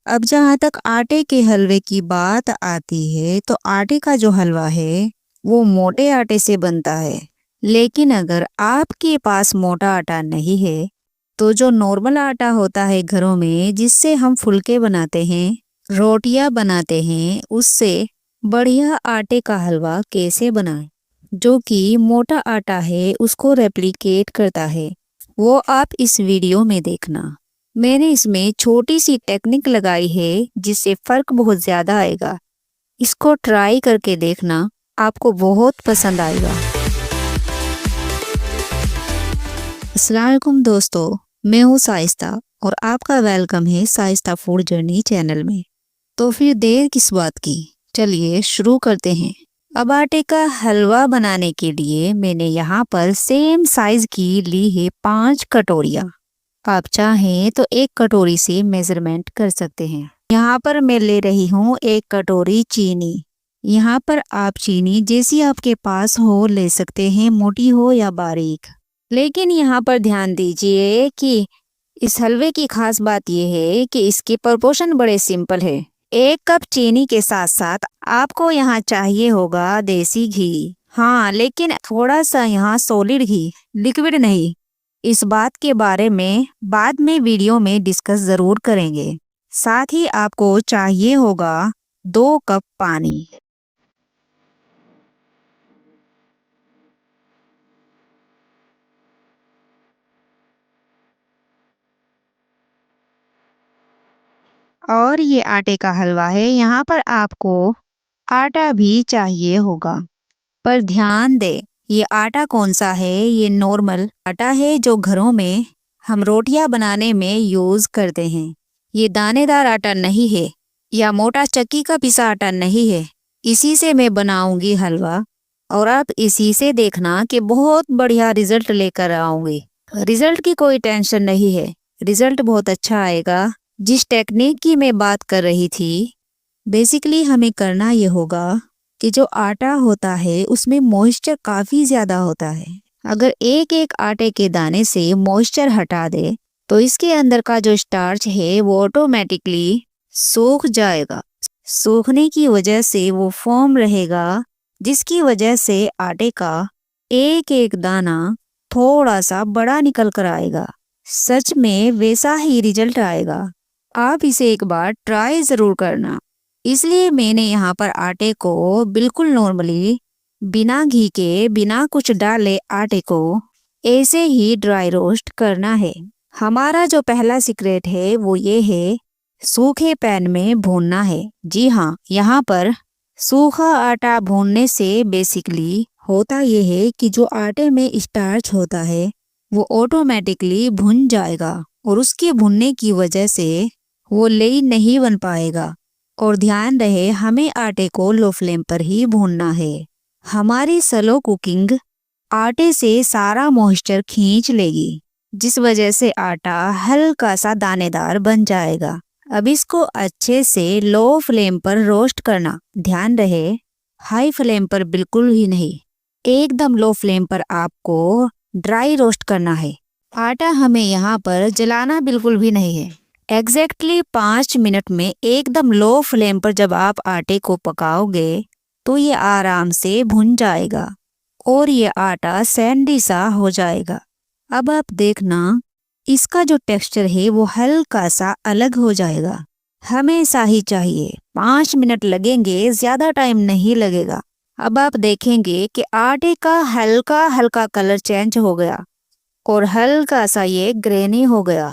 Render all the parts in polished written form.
अब जहाँ तक आटे के हलवे की बात आती है तो आटे का जो हलवा है वो मोटे आटे से बनता है। लेकिन अगर आपके पास मोटा आटा नहीं है तो जो नॉर्मल आटा होता है घरों में, जिससे हम फुलके बनाते हैं, रोटियां बनाते हैं, उससे बढ़िया आटे का हलवा कैसे बनाएं जो कि मोटा आटा है उसको रेप्लिकेट करता है, वो आप इस वीडियो में देखना। मैंने इसमें छोटी सी टेक्निक लगाई है जिससे फर्क बहुत ज्यादा आएगा। इसको ट्राई करके देखना, आपको बहुत पसंद आएगा। अस्सलाम वालेकुम दोस्तों, मैं हूँ साइस्ता और आपका वेलकम है साइस्ता फूड जर्नी चैनल में। तो फिर देर किस बात की, चलिए शुरू करते हैं। अब आटे का हलवा बनाने के लिए मैंने यहाँ पर सेम साइज की ली है 5 कटोरियाँ। आप चाहें तो 1 कटोरी से मेजरमेंट कर सकते हैं। यहाँ पर मैं ले रही हूँ 1 कटोरी चीनी। यहाँ पर आप चीनी जैसी आपके पास हो ले सकते हैं, मोटी हो या बारीक। लेकिन यहाँ पर ध्यान दीजिए कि इस हलवे की खास बात यह है कि इसके प्रोपोर्शन बड़े सिंपल है। 1 कप चीनी के साथ साथ आपको यहाँ चाहिए होगा देसी घी। हाँ, लेकिन थोड़ा सा यहाँ सॉलिड घी, लिक्विड नहीं। इस बात के बारे में बाद में वीडियो में डिस्कस जरूर करेंगे। साथ ही आपको चाहिए होगा 2 कप पानी। और ये आटे का हलवा है, यहाँ पर आपको आटा भी चाहिए होगा। पर ध्यान दे, ये आटा कौन सा है? ये नॉर्मल आटा है जो घरों में हम रोटियां बनाने में यूज करते हैं। ये दानेदार आटा नहीं है या मोटा चक्की का पिसा आटा नहीं है। इसी से मैं बनाऊंगी हलवा और आप इसी से देखना कि बहुत बढ़िया रिजल्ट लेकर आऊंगी। रिजल्ट की कोई टेंशन नहीं है, रिजल्ट बहुत अच्छा आएगा। जिस टेक्निक की मैं बात कर रही थी, बेसिकली हमें करना ये होगा कि जो आटा होता है उसमें मॉइस्चर काफी ज्यादा होता है। अगर एक एक आटे के दाने से मॉइस्चर हटा दे तो इसके अंदर का जो स्टार्च है वो ऑटोमेटिकली सूख जाएगा। सूखने की वजह से वो फॉर्म रहेगा, जिसकी वजह से आटे का एक एक दाना थोड़ा सा बड़ा निकल कर आएगा। सच में वैसा ही रिजल्ट आएगा। आप इसे एक बार ट्राई जरूर करना। इसलिए मैंने यहाँ पर आटे को बिल्कुल नॉर्मली, बिना घी के, बिना कुछ डाले आटे को ऐसे ही ड्राई रोस्ट करना है। हमारा जो पहला सीक्रेट है वो ये है, सूखे पैन में भूनना है। जी हाँ, यहाँ पर सूखा आटा भूनने से बेसिकली होता ये है कि जो आटे में स्टार्च होता है वो ऑटोमेटिकली भुन जाएगा और उसके भुनने की वजह से वो लेई नहीं बन पाएगा। और ध्यान रहे, हमें आटे को लो फ्लेम पर ही भूनना है। हमारी स्लो कुकिंग आटे से सारा मॉइस्चर खींच लेगी, जिस वजह से आटा हल्का सा दानेदार बन जाएगा। अब इसको अच्छे से लो फ्लेम पर रोस्ट करना। ध्यान रहे, हाई फ्लेम पर बिल्कुल ही नहीं, एकदम लो फ्लेम पर आपको ड्राई रोस्ट करना है। आटा हमें यहाँ पर जलाना बिल्कुल भी नहीं है। एग्जैक्टली 5 मिनट में एकदम लो फ्लेम पर जब आप आटे को पकाओगे तो ये आराम से भुन जाएगा और ये आटा सैंडी सा हो जाएगा। अब आप देखना, इसका जो टेक्सचर है वो हल्का सा अलग हो जाएगा। हमेशा ही चाहिए, 5 मिनट लगेंगे, ज्यादा टाइम नहीं लगेगा। अब आप देखेंगे कि आटे का हल्का हल्का कलर चेंज हो गया और हल्का सा ये ग्रेनी हो गया।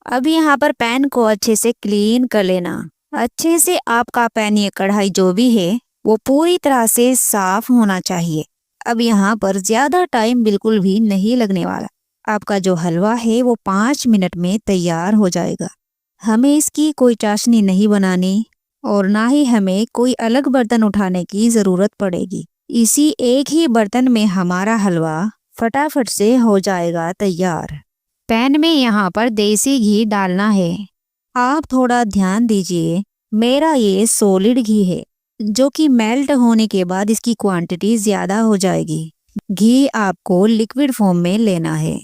अब यहाँ पर पैन को अच्छे से क्लीन कर लेना। अच्छे से आपका पैन, ये कढ़ाई जो भी है वो पूरी तरह से साफ होना चाहिए। अब यहाँ पर ज्यादा टाइम बिल्कुल भी नहीं लगने वाला। आपका जो हलवा है वो 5 मिनट में तैयार हो जाएगा। हमें इसकी कोई चाशनी नहीं बनानी और ना ही हमें कोई अलग बर्तन उठाने की जरूरत पड़ेगी। इसी एक ही बर्तन में हमारा हलवा फटाफट से हो जाएगा तैयार। पैन में यहाँ पर देसी घी डालना है। आप थोड़ा ध्यान दीजिए, मेरा ये सॉलिड घी है जो कि मेल्ट होने के बाद इसकी क्वांटिटी ज्यादा हो जाएगी। घी आपको लिक्विड फॉर्म में लेना है।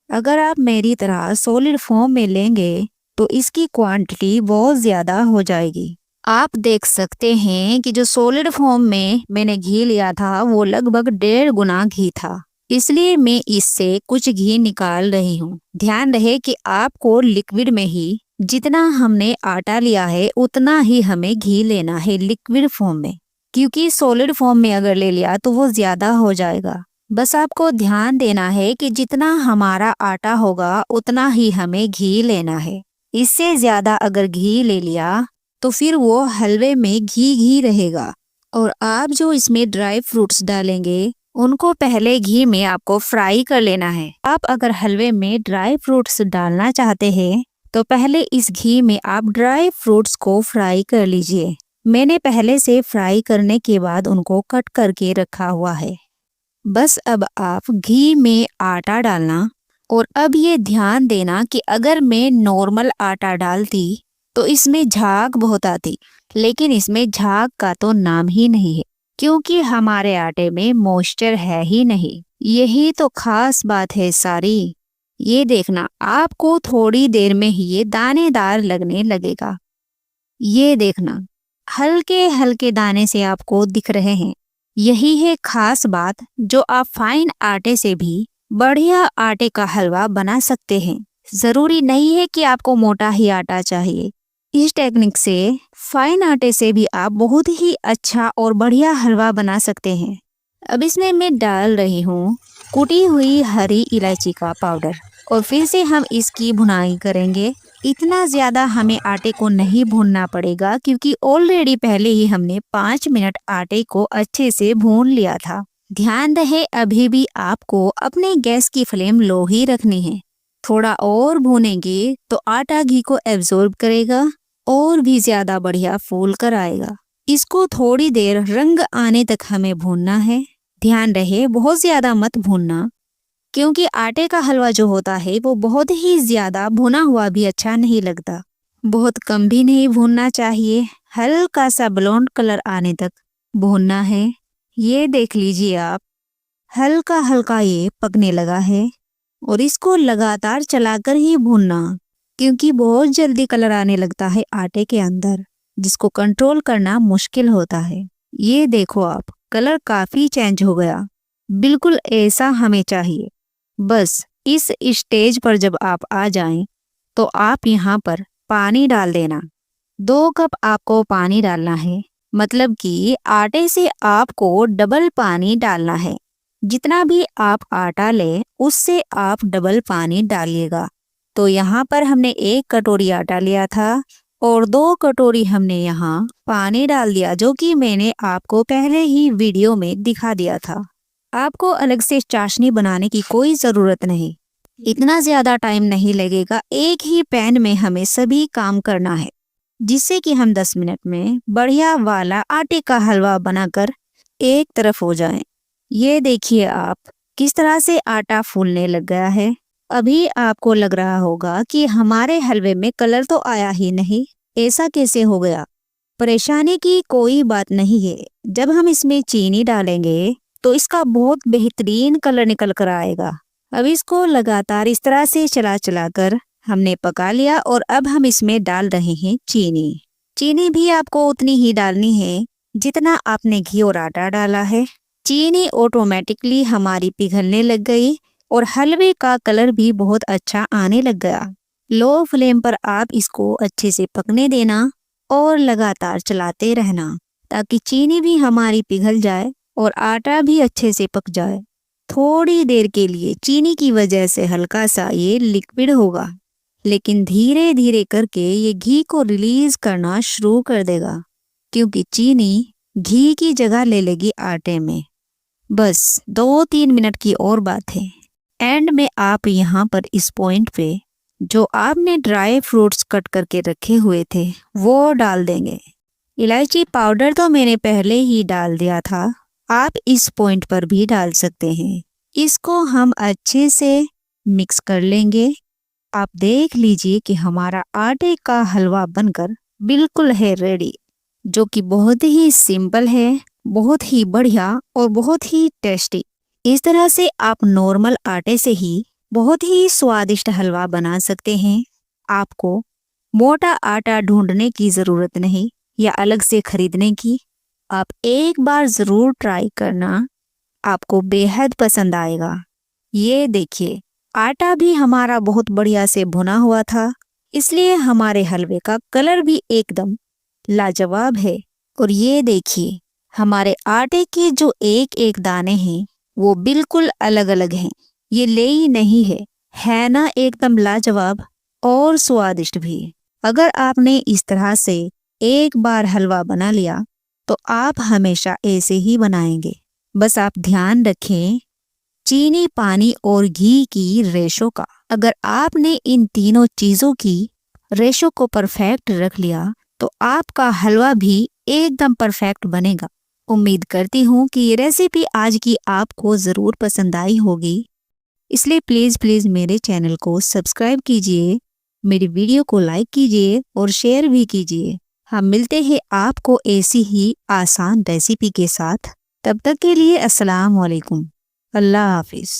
अगर आप मेरी तरह सॉलिड फॉर्म में लेंगे तो इसकी क्वांटिटी बहुत ज़्यादा हो जाएगी। आप देख सकते हैं कि जो सॉलिड फॉर्म में मैंने घी लिया था वो लगभग 1.5 गुना घी था, इसलिए मैं इससे कुछ घी निकाल रही हूँ। ध्यान रहे कि आपको लिक्विड में ही जितना हमने आटा लिया है उतना ही हमें घी लेना है लिक्विड फॉर्म में, क्योंकि सॉलिड फॉर्म में अगर ले लिया तो वो ज्यादा हो जाएगा। बस आपको ध्यान देना है कि जितना हमारा आटा होगा उतना ही हमें घी लेना है। इससे ज्यादा अगर घी ले लिया तो फिर वो हलवे में घी घी रहेगा। और आप जो इसमें ड्राई फ्रूट्स डालेंगे उनको पहले घी में आपको फ्राई कर लेना है। आप अगर हलवे में ड्राई फ्रूट्स डालना चाहते हैं तो पहले इस घी में आप ड्राई फ्रूट्स को फ्राई कर लीजिए। मैंने पहले से फ्राई करने के बाद उनको कट करके रखा हुआ है। बस अब आप घी में आटा डालना, और अब ये ध्यान देना कि अगर मैं नॉर्मल आटा डालती तो इसमें झाग बहुत आती, लेकिन इसमें झाग का तो नाम ही नहीं है, क्योंकि हमारे आटे में मॉइस्चर है ही नहीं। यही तो खास बात है सारी। ये देखना, आपको थोड़ी देर में ही ये दानेदार लगने लगेगा। ये देखना, हल्के हल्के दाने से आपको दिख रहे हैं। यही है खास बात जो आप फाइन आटे से भी बढ़िया आटे का हलवा बना सकते हैं। जरूरी नहीं है कि आपको मोटा ही आटा चाहिए। इस टेक्निक से फाइन आटे से भी आप बहुत ही अच्छा और बढ़िया हलवा बना सकते हैं। अब इसमें मैं डाल रही हूँ कुटी हुई हरी इलायची का पाउडर, और फिर से हम इसकी भुनाई करेंगे। इतना ज्यादा हमें आटे को नहीं भूनना पड़ेगा, क्योंकि ऑलरेडी पहले ही हमने 5 मिनट आटे को अच्छे से भून लिया था। ध्यान रहे अभी भी आपको अपने गैस की फ्लेम लो ही रखनी है। थोड़ा और भूनेंगे तो आटा घी को एब्जॉर्ब करेगा और भी ज्यादा बढ़िया फूल कर आएगा। इसको थोड़ी देर रंग आने तक हमें भूनना है। ध्यान रहे बहुत ज्यादा मत भूनना, क्योंकि आटे का हलवा जो होता है वो बहुत ही ज्यादा भुना हुआ भी अच्छा नहीं लगता। बहुत कम भी नहीं भूनना चाहिए, हल्का सा ब्राउन कलर आने तक भूनना है। ये देख लीजिए आप, हल्का हल्का ये पकने लगा है, और इसको लगातार चलाकर ही भूनना, क्योंकि बहुत जल्दी कलर आने लगता है आटे के अंदर, जिसको कंट्रोल करना मुश्किल होता है। ये देखो आप, कलर काफी चेंज हो गया। बिल्कुल ऐसा हमें चाहिए। बस इस स्टेज पर जब आप आ जाएं तो आप यहाँ पर पानी डाल देना। 2 कप आपको पानी डालना है, मतलब कि आटे से आपको डबल पानी डालना है। जितना भी आप आटा लें उससे आप डबल पानी डालिएगा। तो यहाँ पर हमने 1 कटोरी आटा लिया था और 2 कटोरी हमने यहाँ पानी डाल दिया, जो कि मैंने आपको पहले ही वीडियो में दिखा दिया था। आपको अलग से चाशनी बनाने की कोई ज़रूरत नहीं, इतना ज़्यादा टाइम नहीं लगेगा। एक ही पैन में हमें सभी काम करना है, जिससे कि हम 10 मिनट में बढ़िया वाला आटे का हलवा बनाकर एक तरफ हो जाएं। ये देखिए आप, किस तरह से आटा फूलने लग गया है। अभी आपको लग रहा होगा कि हमारे हलवे में कलर तो आया ही नहीं, ऐसा कैसे हो गया। परेशानी की कोई बात नहीं है। जब हम इसमें चीनी डालेंगे तो इसका बहुत बेहतरीन कलर निकल कर आएगा। अब इसको लगातार इस तरह से चला चला कर हमने पका लिया, और अब हम इसमें डाल रहे हैं चीनी। चीनी भी आपको उतनी ही डालनी है जितना आपने घी और आटा डाला है। चीनी ऑटोमेटिकली हमारी पिघलने लग गई और हलवे का कलर भी बहुत अच्छा आने लग गया। लो फ्लेम पर आप इसको अच्छे से पकने देना और लगातार चलाते रहना, ताकि चीनी भी हमारी पिघल जाए और आटा भी अच्छे से पक जाए। थोड़ी देर के लिए चीनी की वजह से हल्का सा ये लिक्विड होगा, लेकिन धीरे धीरे करके ये घी को रिलीज करना शुरू कर देगा, क्योंकि चीनी घी की जगह ले लेगी आटे में। बस 2-3 मिनट की और बात है। एंड में आप यहाँ पर इस पॉइंट पे जो आपने ड्राई फ्रूट्स कट करके रखे हुए थे वो डाल देंगे। इलायची पाउडर तो मैंने पहले ही डाल दिया था, आप इस पॉइंट पर भी डाल सकते हैं। इसको हम अच्छे से मिक्स कर लेंगे। आप देख लीजिए कि हमारा आटे का हलवा बनकर बिल्कुल है रेडी, जो कि बहुत ही सिंपल है, बहुत ही बढ़िया और बहुत ही टेस्टी। इस तरह से आप नॉर्मल आटे से ही बहुत ही स्वादिष्ट हलवा बना सकते हैं। आपको मोटा आटा ढूंढने की ज़रूरत नहीं या अलग से खरीदने की। आप एक बार ज़रूर ट्राई करना, आपको बेहद पसंद आएगा। ये देखिए, आटा भी हमारा बहुत बढ़िया से भुना हुआ था, इसलिए हमारे हलवे का कलर भी एकदम लाजवाब है। और ये देखिए, हमारे आटे के जो एक एक दाने हैं वो बिल्कुल अलग अलग हैं। ये लेई नहीं है ना, एकदम लाजवाब और स्वादिष्ट भी। अगर आपने इस तरह से एक बार हलवा बना लिया तो आप हमेशा ऐसे ही बनाएंगे। बस आप ध्यान रखें चीनी, पानी और घी की रेशो का। अगर आपने इन तीनों चीजों की रेशो को परफेक्ट रख लिया तो आपका हलवा भी एकदम परफेक्ट बनेगा। उम्मीद करती हूँ कि ये रेसिपी आज की आपको ज़रूर पसंद आई होगी, इसलिए प्लीज़ प्लीज़ मेरे चैनल को सब्सक्राइब कीजिए, मेरी वीडियो को लाइक कीजिए और शेयर भी कीजिए। हम मिलते हैं आपको ऐसी ही आसान रेसिपी के साथ। तब तक के लिए अस्सलाम वालेकुम, अल्लाह हाफिज़।